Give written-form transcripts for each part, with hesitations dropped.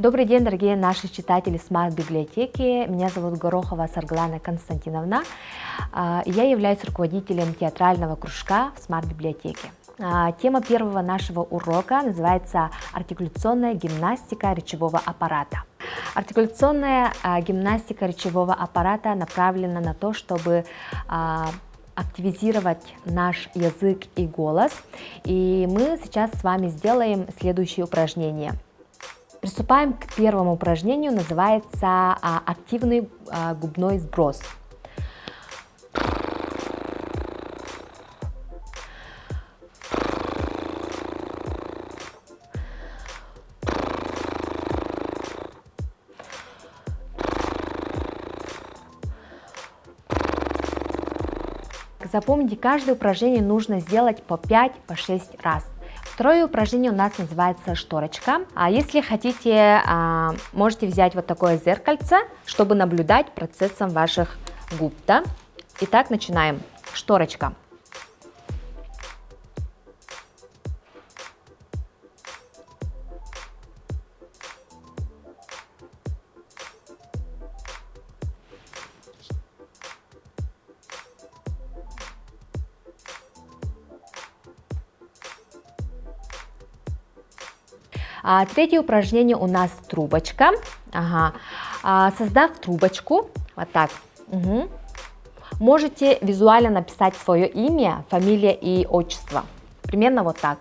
Добрый день, дорогие наши читатели смарт-библиотеки. Меня зовут Горохова Сарглана Константиновна. Я являюсь руководителем театрального кружка в смарт-библиотеке. Тема первого нашего урока называется «Артикуляционная гимнастика речевого аппарата». Артикуляционная гимнастика речевого аппарата направлена на то, чтобы активизировать наш язык и голос. И мы сейчас с вами сделаем следующее упражнение. Приступаем к первому упражнению, называется активный губной сброс. Запомните, каждое упражнение нужно сделать по 5-6 раз. Второе упражнение у нас называется шторочка. Если хотите, можете взять вот такое зеркальце, чтобы наблюдать процессом ваших губ. Да? Итак, начинаем. Шторочка. Третье упражнение у нас трубочка. Создав трубочку, вот так, можете визуально написать свое имя, фамилия и отчество. Примерно вот так.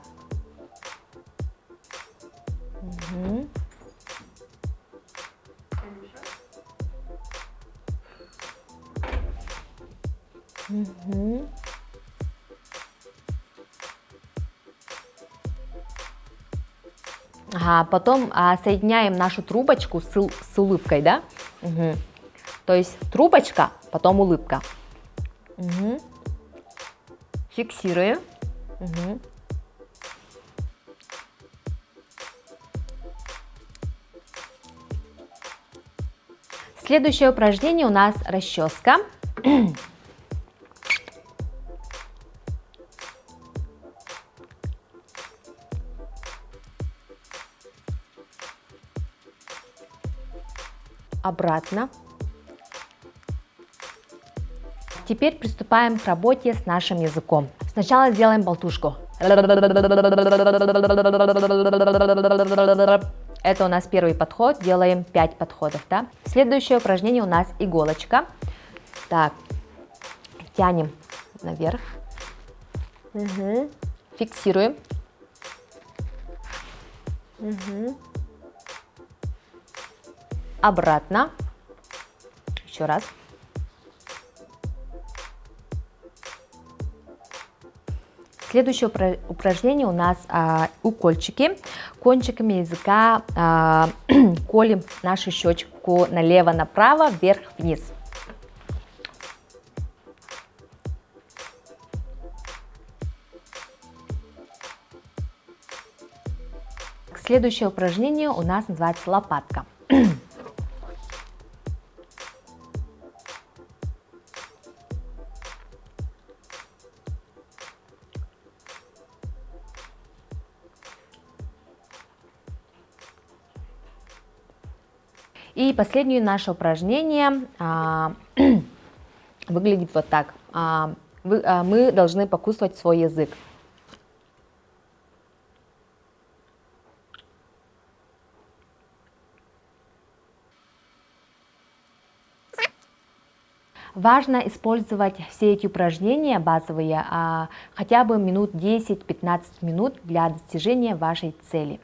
Потом соединяем нашу трубочку с улыбкой, да? То есть трубочка, потом улыбка. Фиксируем. Следующее упражнение у нас расческа. Обратно. Теперь приступаем к работе с нашим языком. Сначала сделаем болтушку. Это у нас первый подход, делаем 5 подходов. Да? Следующее упражнение у нас иголочка. Так, тянем наверх. Фиксируем. Обратно. Еще раз. Следующее упражнение у нас укольчики. Кончиками языка колем нашу щечку налево-направо, вверх-вниз. Следующее упражнение у нас называется лопатка. И последнее наше упражнение выглядит вот так. Мы должны покусывать свой язык. Важно использовать все эти упражнения базовые хотя бы минут 10-15 минут для достижения вашей цели.